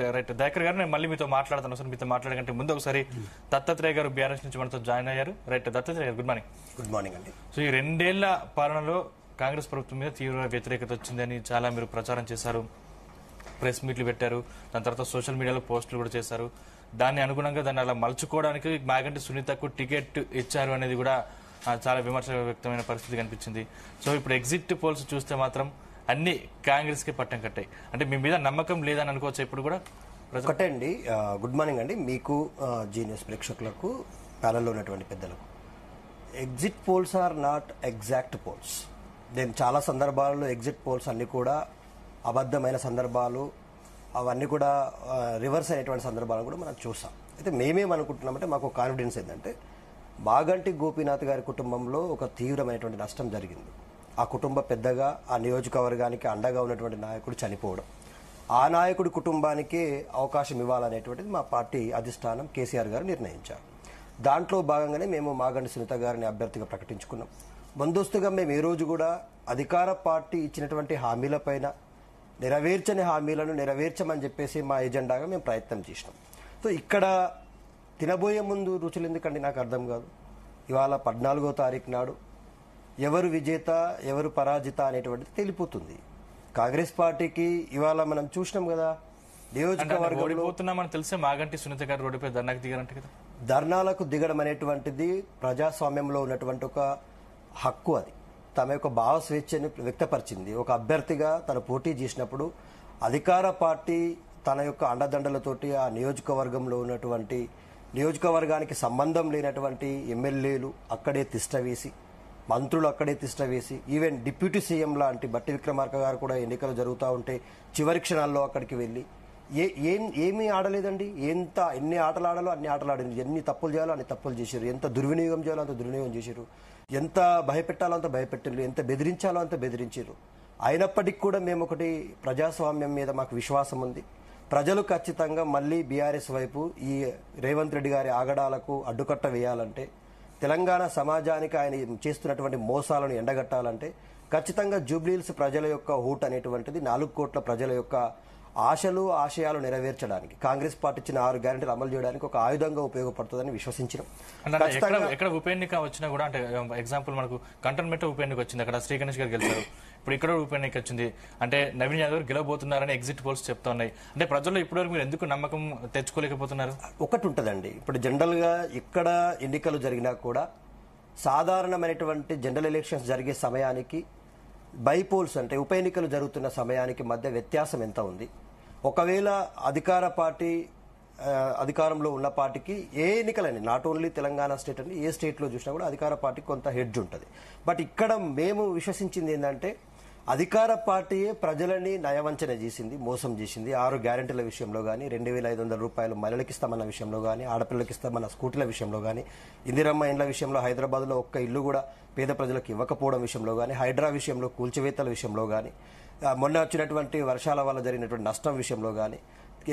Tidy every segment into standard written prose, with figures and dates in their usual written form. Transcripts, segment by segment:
Right Dayakar గారు, నేను మళ్ళీ మీతో మాట్లాడతాను. సార్ మీతో మాట్లాడకంటే ముందు ఒకసారి దత్తాత్రేయ గారు బీఆర్ఎస్ నుంచి మనతో జాయిన్ అయ్యారు. రైట్ దత్తాత్రేయ గారు, గుడ్ మార్నింగ్. గుడ్ మార్నింగ్ అండి. సో ఈ 2 ఏళ్ల పాలనలో కాంగ్రెస్ ప్రభుత్వం మీద తీవ్ర వ్యతిరేకత వచ్చిందని చాలా మీరు ప్రచారం చేశారు, ప్రెస్ మీట్లు పెట్టారు, దాని తర్వాత సోషల్ మీడియాలో పోస్టులు కూడా చేశారు. దాన్ని అనుగుణంగా దాన్ని అలా మలుచుకోవడానికి మాగంటి సునీతకు టికెట్ ఇచ్చారు అనేది కూడా చాలా విమర్శ వ్యక్తమైన పరిస్థితి కనిపించింది. సో ఇప్పుడు ఎగ్జిట్ పోల్స్ చూస్తే మాత్రం అన్ని కాంగ్రెస్ కి పట్టం కట్టాయి. అంటే మీ మీద నమ్మకం లేదని అనుకోవచ్చు ఇప్పుడు కూడా? ఒకటే అండి, గుడ్ మార్నింగ్ అండి మీకు, జీనియస్ ప్రేక్షకులకు, ప్యానల్లో ఉన్నటువంటి పెద్దలకు. Exit polls are not exact polls. నేను చాలా సందర్భాల్లో ఎగ్జిట్ పోల్స్ అన్ని కూడా అబద్ధమైన సందర్భాలు, అవన్నీ కూడా రివర్స్ అయినటువంటి సందర్భాలను కూడా మనం చూసాం. అయితే మేమేమనుకుంటున్నామంటే మాకు కాన్ఫిడెన్స్ ఏంటంటే మాగంటి గోపీనాథ్ గారి కుటుంబంలో ఒక తీవ్రమైనటువంటి నష్టం జరిగింది. ఆ కుటుంబ పెద్దగా, ఆ నియోజకవర్గానికి అండగా ఉన్నటువంటి నాయకుడు చనిపోవడం, ఆ నాయకుడి కుటుంబానికే అవకాశం ఇవ్వాలనేటువంటిది మా పార్టీ అధిష్టానం కేసీఆర్ గారు నిర్ణయించారు. దాంట్లో భాగంగానే మేము మాగంటి సునీత గారిని అభ్యర్థిగా ప్రకటించుకున్నాం. ముందస్తుగా మేము ఏ రోజు కూడా అధికార పార్టీ ఇచ్చినటువంటి హామీలపైన నెరవేర్చని హామీలను నెరవేర్చమని చెప్పేసి మా ఎజెండాగా మేము ప్రయత్నం చేసినాం. సో ఇక్కడ తినబోయే ముందు రుచులు ఎందుకండి నాకు అర్థం కాదు. ఇవాళ 14వ తారీఖు నాడు ఎవరు విజేత ఎవరు పరాజిత అనేటువంటిది తెలిపోతుంది. కాంగ్రెస్ పార్టీకి ఇవాళ మనం చూసినాం కదా, నియోజకవర్గంలో తెలిసే మాగంటి సునీత గారు రోడ్డుపై ధర్నాకు దిగారంటే కదా. ధర్నాలకు దిగడం అనేటువంటిది ప్రజాస్వామ్యంలో ఉన్నటువంటి ఒక హక్కు. అది తమ యొక్క భావ స్వేచ్ఛను వ్యక్తపరిచింది. ఒక అభ్యర్థిగా తను పోటీ చేసినప్పుడు అధికార పార్టీ తన యొక్క అండదండలతోటి ఆ నియోజకవర్గంలో ఉన్నటువంటి, నియోజకవర్గానికి సంబంధం లేనటువంటి ఎమ్మెల్యేలు అక్కడే తిష్టవేసి, మంత్రులు అక్కడే తిష్టవేసి, ఈవెన్ డిప్యూటీ సీఎం లాంటి బట్టి విక్రమార్క గారు కూడా ఎన్నికలు జరుగుతూ ఉంటే చివరి క్షణాల్లో అక్కడికి వెళ్ళి ఏమీ ఆడలేదండి. ఎన్ని ఆటలు ఆడాలో అన్ని ఆటలు ఆడింది, ఎన్ని తప్పులు చేయాలో అన్ని తప్పులు చేశారు, ఎంత దుర్వినియోగం చేయాలో అంత దుర్వినియోగం చేశారు, ఎంత భయపెట్టాలో అంత భయపెట్టారు, ఎంత బెదిరించాలో అంత బెదిరించారు. అయినప్పటికీ కూడా మేము ఒకటి, ప్రజాస్వామ్యం మీద మాకు విశ్వాసం ఉంది. ప్రజలు ఖచ్చితంగా మళ్ళీ బీఆర్ఎస్ వైపు ఈ రేవంత్ రెడ్డి గారి ఆగడాలకు అడ్డుకట్ట వేయాలంటే, తెలంగాణ సమాజానికి ఆయన చేస్తున్నటువంటి మోసాలను ఎండగట్టాలంటే ఖచ్చితంగా జూబ్లీహిల్స్ ప్రజల యొక్క ఓటు అనేటువంటిది 4 కోట్ల ప్రజల యొక్క ఆశలు ఆశయాలు నెరవేర్చడానికి, కాంగ్రెస్ పార్టీ ఇచ్చిన 6 గ్యారెంటీలు అమలు చేయడానికి ఒక ఆయుధంగా ఉపయోగపడుతుందని విశ్వసించడం. ఎక్కడ ఉప ఎన్నిక వచ్చినా కూడా, అంటే ఎగ్జాంపుల్ మనకు కంటోన్మెంట్ ఉప ఎన్నిక వచ్చింది, అక్కడ శ్రీ గణేష్ గారు గెలిచారు. ఇప్పుడు ఇక్కడ ఉప ఎన్నిక వచ్చింది అంటే నవీన్ యాదవ్ గారు గెలవబోతున్నారని ఎగ్జిట్ పోల్స్ చెప్తా ఉన్నాయి. అంటే ప్రజల్లో ఇప్పటివరకు మీరు ఎందుకు నమ్మకం తెచ్చుకోలేకపోతున్నారు? ఒకటి ఉంటుందండి, ఇప్పుడు జనరల్ గా ఇక్కడ ఎన్నికలు జరిగినా కూడా సాధారణమైనటువంటి జనరల్ ఎలక్షన్స్ జరిగే సమయానికి బైపోల్స్ అంటే ఉప ఎన్నికలు జరుగుతున్న సమయానికి మధ్య వ్యత్యాసం ఎంత ఉంది? ఒకవేళ అధికార పార్టీ అధికారంలో ఉన్న పార్టీకి ఏ ఎన్నికలని, నాట్ ఓన్లీ తెలంగాణ స్టేట్ అండి, ఏ స్టేట్లో చూసినా కూడా అధికార పార్టీకి కొంత హెడ్జ్ ఉంటుంది. బట్ ఇక్కడ మేము విశ్వసించింది ఏంటంటే అధికార పార్టీయే ప్రజలని నయవంచన చేసింది, మోసం చేసింది. 6 గ్యారెంటీల విషయంలో కానీ, 2500 రూపాయలు మహిళలకు ఇస్తామన్న విషయంలో కానీ, ఆడపిల్లలకి ఇస్తామన్న స్కూటీల విషయంలో కానీ, ఇందిరమ్మ ఇండ్ల విషయంలో హైదరాబాద్లో ఒక్క ఇల్లు కూడా పేద ప్రజలకు ఇవ్వకపోవడం విషయంలో కానీ, హైడ్రా విషయంలో కూల్చివేతల విషయంలో కానీ, మొన్న వచ్చినటువంటి వర్షాల వల్ల జరిగినటువంటి నష్టం విషయంలో కానీ,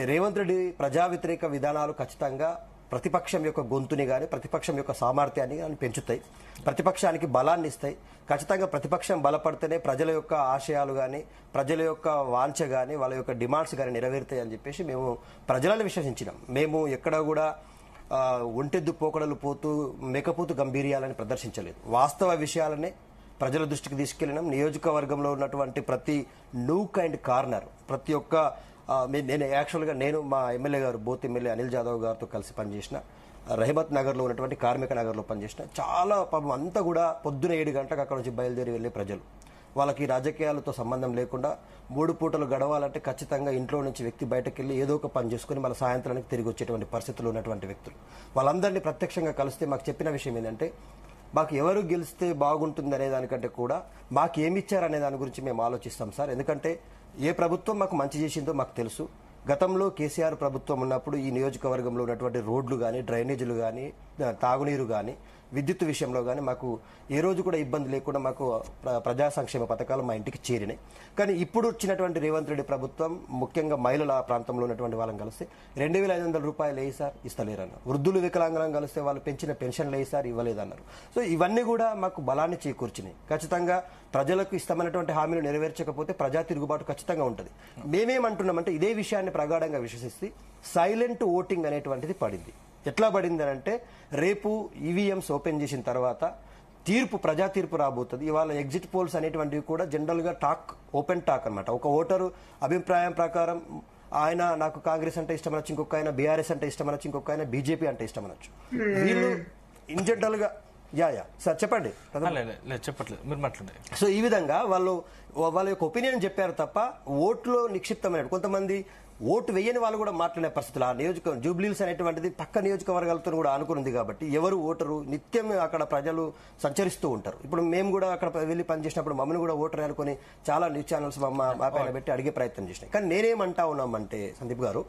రేవంత్ రెడ్డి ప్రజా వ్యతిరేక విధానాలు ఖచ్చితంగా ప్రతిపక్షం యొక్క గొంతుని కానీ, ప్రతిపక్షం యొక్క సామర్థ్యాన్ని కానీ పెంచుతాయి, ప్రతిపక్షానికి బలాన్ని ఇస్తాయి. ఖచ్చితంగా ప్రతిపక్షం బలపడితేనే ప్రజల యొక్క ఆశయాలు కానీ, ప్రజల యొక్క వాంఛ కానీ, వాళ్ళ యొక్క డిమాండ్స్ కానీ నెరవేరుతాయి అని చెప్పేసి మేము ప్రజలను విశ్వసించినాం. మేము ఎక్కడ కూడా ఒంటెద్దు పోకడలు పోతూ మేకపోతు గంభీర్యాలని ప్రదర్శించలేదు. వాస్తవ విషయాలనే ప్రజల దృష్టికి తీసుకెళ్లినాం. నియోజకవర్గంలో ఉన్నటువంటి ప్రతి నూక్ అండ్ కార్నర్, ప్రతి ఒక్క, నేను యాక్చువల్గా మా ఎమ్మెల్యే గారు, బోత్ ఎమ్మెల్యే అనిల్ జాదవ్ గారితో కలిసి పనిచేసిన, రహమత్ నగర్లో ఉన్నటువంటి కార్మిక నగర్లో పనిచేసిన, చాలా పాపం అంతా కూడా పొద్దున 7 గంటలకు అక్కడ నుంచి బయలుదేరి వెళ్ళే ప్రజలు. వాళ్ళకి రాజకీయాలతో సంబంధం లేకుండా 3 పూటలు గడవాలంటే ఖచ్చితంగా ఇంట్లో నుంచి వ్యక్తి బయటకు వెళ్ళి ఏదో ఒక పని చేసుకుని మన సాయంత్రానికి తిరిగి వచ్చేటువంటి పరిస్థితులు ఉన్నటువంటి వ్యక్తులు. వాళ్ళందరినీ ప్రత్యక్షంగా కలిస్తే మాకు చెప్పిన విషయం ఏంటంటే, మాకు ఎవరు గెలిస్తే బాగుంటుంది అనే దానికంటే కూడా మాకు ఏమిచ్చారనే దాని గురించి మేము ఆలోచిస్తాం సార్. ఎందుకంటే ఏ ప్రభుత్వం మాకు మంచి చేసిందో మాకు తెలుసు. గతంలో కేసీఆర్ ప్రభుత్వం ఉన్నప్పుడు ఈ నియోజకవర్గంలో ఉన్నటువంటి రోడ్లు కానీ, డ్రైనేజీలు కానీ తాగునీరు కానీ విద్యుత్ విషయంలో కానీ మాకు ఏ రోజు కూడా ఇబ్బంది లేకుండా మాకు ప్రజా సంక్షేమ పథకాలు మా ఇంటికి చేరినాయి. కానీ ఇప్పుడు వచ్చినటువంటి రేవంత్ రెడ్డి ప్రభుత్వం ముఖ్యంగా మహిళల ప్రాంతంలో ఉన్నటువంటి వాళ్ళని కలిస్తే 2,500 రూపాయలు వేయి సార్ ఇస్తలేరన్నారు. వృద్ధులు వికలాంగులను కలిస్తే వాళ్ళు పెంచిన పెన్షన్లు వేయి సార్ ఇవ్వలేదన్నారు. సో ఇవన్నీ కూడా మాకు బలాన్ని చేకూర్చినాయి. ఖచ్చితంగా ప్రజలకు ఇష్టమైనటువంటి హామీలు నెరవేర్చకపోతే ప్రజా తిరుగుబాటు ఖచ్చితంగా ఉంటుంది. మేమేమంటున్నామంటే ఇదే విషయాన్ని ప్రగాఢంగా విశ్వసిస్తే సైలెంట్ ఓటింగ్ అనేటువంటిది పడింది. ఎట్లా పడింది అంటే రేపు ఈవీఎంస్ ఓపెన్ చేసిన తర్వాత ప్రజా తీర్పు రాబోతుంది. ఇవాళ ఎగ్జిట్ పోల్స్ అనేటువంటివి కూడా జనరల్ గా ఓపెన్ టాక్ అనమాట. ఒక ఓటరు అభిప్రాయం ప్రకారం ఆయన నాకు కాంగ్రెస్ అంటే ఇష్టం అనొచ్చు, ఇంకొక ఆయన బీఆర్ఎస్ అంటే ఇష్టం అనొచ్చు, ఇంకొక ఆయన బీజేపీ అంటే ఇష్టం అనొచ్చు. వీళ్ళు ఇన్ జనరల్ గా సార్ చెప్పండి. చెప్పట్లేదు మీరు మాట్లాడండి. సో ఈ విధంగా వాళ్ళ యొక్క ఒపీనియన్ చెప్పారు తప్ప ఓట్లో నిక్షిప్తమైన కొంతమంది ఓటు వేయని వాళ్ళు కూడా మాట్లాడే పరిస్థితులు ఆ జూబ్లీహిల్స్ అనేటువంటిది పక్క నియోజకవర్గాలతో కూడా ఆనుకునింది కాబట్టి ఎవరు ఓటరు నిత్యం అక్కడ ప్రజలు సంచరిస్తూ ఉంటారు. ఇప్పుడు మేము కూడా అక్కడ వెళ్ళి పనిచేసినప్పుడు మమ్మల్ని కూడా ఓటర్ అనుకుని చాలా న్యూస్ ఛానల్స్ మా పైన పెట్టి అడిగే ప్రయత్నం చేసినాయి. కానీ నేనేమంటా ఉన్నామంటే సందీప్ గారు,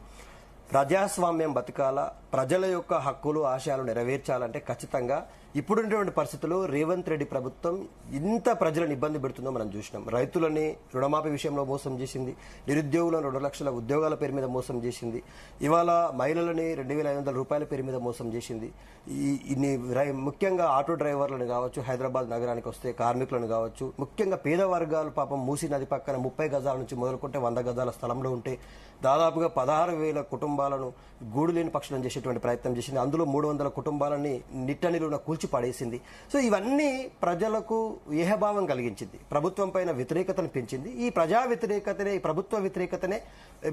ప్రజాస్వామ్యం బతకాల, ప్రజల యొక్క హక్కులు ఆశయాలు నెరవేర్చాలంటే ఖచ్చితంగా ఇప్పుడున్నటువంటి పరిస్థితుల్లో రేవంత్ రెడ్డి ప్రభుత్వం ఇంత ప్రజలను ఇబ్బంది పెడుతుందో మనం చూసినాం. రైతులని రుణమాఫీ విషయంలో మోసం చేసింది, నిరుద్యోగులను 2 లక్షల ఉద్యోగాల పేరు మీద మోసం చేసింది, ఇవాళ మహిళలని 2,500 రూపాయల పేరు మీద మోసం చేసింది. ముఖ్యంగా ఆటో డ్రైవర్లను కావచ్చు, హైదరాబాద్ నగరానికి వస్తే కార్మికులను కావచ్చు, ముఖ్యంగా పేద వర్గాలు పాపం మూసీ నది పక్కన 30 గజాల నుంచి మొదలుకుంటే 100 గజాల స్థలంలో ఉంటే దాదాపుగా 16,000 కుటుంబాలను గూడు లేని పక్షులను చేసేటువంటి ప్రయత్నం చేసింది. అందులో 300 కుటుంబాలని నిట్టనిలున కూల్చి పడేసింది. సో ఇవన్నీ ప్రజలకు ఏహభావం కలిగించింది, ప్రభుత్వం పైన వ్యతిరేకతను పెంచింది. ఈ ప్రజా వ్యతిరేకతనే, ఈ ప్రభుత్వ వ్యతిరేకతనే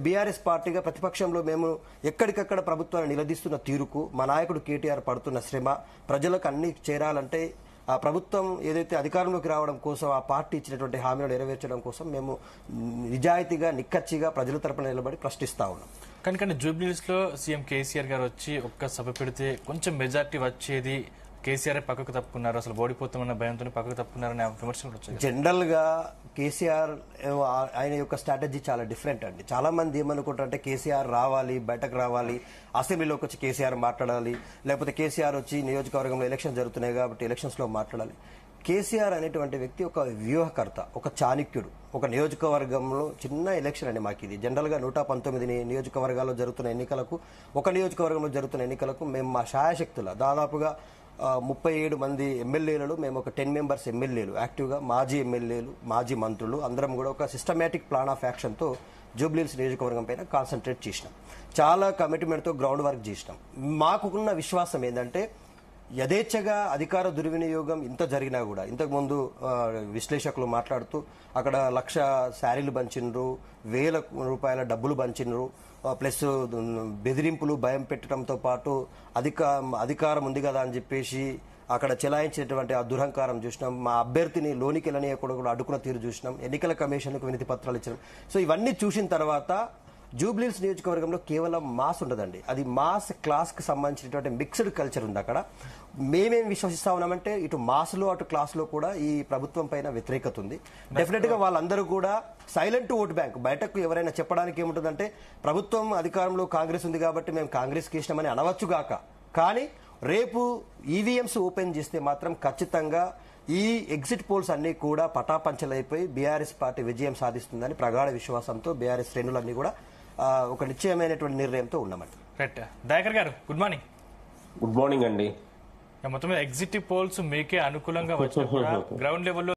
బీఆర్ఎస్ పార్టీగా ప్రతిపక్షంలో మేము ఎక్కడికక్కడ ప్రభుత్వాన్ని నిలదీస్తున్న తీరుకు మా నాయకుడు కేటీఆర్ పడుతున్న శ్రమ, ప్రజలకు అన్ని చేరాలంటే ఆ ప్రభుత్వం ఏదైతే అధికారంలోకి రావడం కోసం ఆ పార్టీ ఇచ్చినటువంటి హామీలు నెరవేర్చడం కోసం మేము నిజాయితీగా నిక్కచ్చిగా ప్రజల తరపున నిలబడి ప్రశ్నిస్తా ఉన్నాం. కానీ జూబ్లీహిల్స్ లో సీఎం కేసీఆర్ గారు వచ్చి ఒక్క సభ పెడితే కొంచెం మెజార్టీ వచ్చేది, కేసీఆర్ పక్కకు తప్పుకున్నారు, అసలు ఓడిపోతామన్న భయంతో పక్కకు తప్పుకున్నారనే విమర్శలు వచ్చాయి. జనరల్ గా కేసీఆర్ ఆయన యొక్క స్ట్రాటజీ చాలా డిఫరెంట్ అండి. చాలా మంది ఏమనుకుంటారంటే కేసీఆర్ రావాలి, బయటకు రావాలి, అసెంబ్లీలోకి వచ్చి కేసీఆర్ మాట్లాడాలి, లేకపోతే కేసీఆర్ వచ్చి నియోజకవర్గంలో ఎలక్షన్ జరుగుతున్నాయి కాబట్టి ఎలక్షన్స్ లో మాట్లాడాలి. కేసీఆర్ అనేటువంటి వ్యక్తి ఒక వ్యూహకర్త, ఒక చాణక్యుడు. ఒక నియోజకవర్గంలో చిన్న ఎలక్షన్ అండి మాకు ఇది. జనరల్ గా 119 నియోజకవర్గాల్లో జరుగుతున్న ఎన్నికలకు, ఒక నియోజకవర్గంలో జరుగుతున్న ఎన్నికలకు మేము మా శాయశక్తుల దాదాపుగా 37 మంది ఎమ్మెల్యేలు, మేము ఒక 10 మెంబర్స్ ఎమ్మెల్యేలు యాక్టివ్గా, మాజీ ఎమ్మెల్యేలు, మాజీ మంత్రులు అందరం కూడా ఒక సిస్టమేటిక్ ప్లాన్ ఆఫ్ యాక్షన్తో జూబ్లీహిల్స్ నియోజకవర్గం పైన కాన్సన్ట్రేట్ చేసినాం. చాలా కమిట్మెంట్తో గ్రౌండ్ వర్క్ చేసినాం. మాకున్న విశ్వాసం ఏంటంటే యథేచ్ఛగా అధికార దుర్వినియోగం ఇంత జరిగినా కూడా, ఇంతకుముందు విశ్లేషకులు మాట్లాడుతూ అక్కడ 1,00,000 శారీలు పంచినరు, 1,000 రూపాయల డబ్బులు పంచినరు, ప్లస్ బెదిరింపులు, భయం పెట్టడంతో పాటు అధికారం ఉంది కదా అని చెప్పేసి అక్కడ చెలాయించినటువంటి ఆ దురహంకారం చూసినాం. మా అభ్యర్థిని లోనికి వెళ్ళనీయకుండా కూడా అడ్డుకున్న తీరు చూసినాం. ఎన్నికల కమిషన్కు వినతి పత్రాలు ఇచ్చినాం. సో ఇవన్నీ చూసిన తర్వాత జూబ్లీహిల్స్ నియోజకవర్గంలో కేవలం మాస్ ఉండదండి, అది మాస్ క్లాస్ కి సంబంధించినటువంటి మిక్స్డ్ కల్చర్ ఉంది అక్కడ. మేమేం విశ్వసిస్తా ఉన్నామంటే ఇటు మాస్ లో అటు క్లాస్ లో కూడా ఈ ప్రభుత్వం పైన వ్యతిరేకత ఉంది. డెఫినెట్ గా వాళ్ళందరూ కూడా సైలెంట్ ఓట్ బ్యాంక్. బయటకు ఎవరైనా చెప్పడానికి ఏముంటుందంటే ప్రభుత్వం అధికారంలో కాంగ్రెస్ ఉంది కాబట్టి మేము కాంగ్రెస్ కి ఇష్టమని అనవచ్చుగాక, కానీ రేపు ఈవీఎంస్ ఓపెన్ చేస్తే మాత్రం ఖచ్చితంగా ఈ ఎగ్జిట్ పోల్స్ అన్ని కూడా పటాపంచలైపోయి బీఆర్ఎస్ పార్టీ విజయం సాధిస్తుందని ప్రగాఢ విశ్వాసంతో బీఆర్ఎస్ శ్రేణులన్నీ కూడా ఒక నిశ్చయమైనటువంటి నిర్ణయంతో ఉన్నామండి. రైట్, దయాకర్ గారు గుడ్ మార్నింగ్. గుడ్ మార్నింగ్ అండి. మొత్తం ఎగ్జిట్ పోల్స్ మీకే అనుకూలంగా వచ్చినప్పుడు గ్రౌండ్ లెవెల్లో